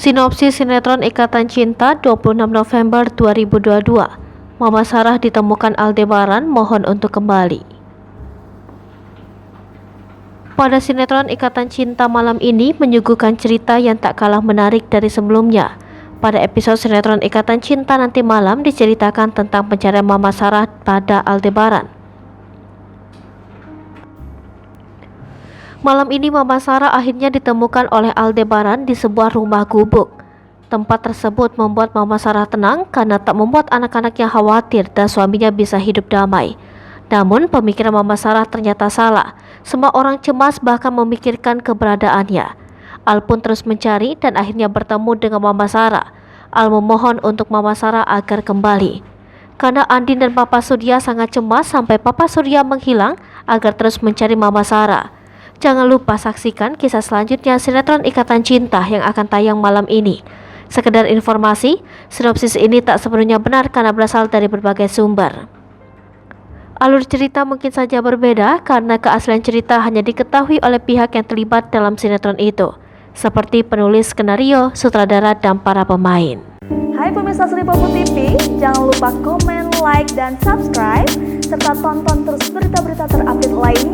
Sinopsis sinetron Ikatan Cinta 26 November 2022. Mama Sarah ditemukan Aldebaran mohon untuk kembali. Pada sinetron Ikatan Cinta malam ini menyuguhkan cerita yang tak kalah menarik dari sebelumnya. Pada episode sinetron Ikatan Cinta nanti malam diceritakan tentang pencarian Mama Sarah pada Aldebaran. Malam ini Mama Sarah akhirnya ditemukan oleh Aldebaran di sebuah rumah gubuk. Tempat tersebut membuat Mama Sarah tenang karena tak membuat anak-anaknya khawatir dan suaminya bisa hidup damai. Namun pemikiran Mama Sarah ternyata salah. Semua orang cemas bahkan memikirkan keberadaannya. Al pun terus mencari dan akhirnya bertemu dengan Mama Sarah. Al memohon untuk Mama Sarah agar kembali. Karena Andin dan Papa Surya sangat cemas sampai Papa Surya menghilang agar terus mencari Mama Sarah. Jangan lupa saksikan kisah selanjutnya sinetron Ikatan Cinta yang akan tayang malam ini. Sekedar informasi, sinopsis ini tak sepenuhnya benar karena berasal dari berbagai sumber. Alur cerita mungkin saja berbeda karena keaslian cerita hanya diketahui oleh pihak yang terlibat dalam sinetron itu, seperti penulis skenario, sutradara, dan para pemain. Hai pemirsa Sri Popo TV, jangan lupa komen, like, dan subscribe, serta tonton terus berita-berita terupdate lainnya.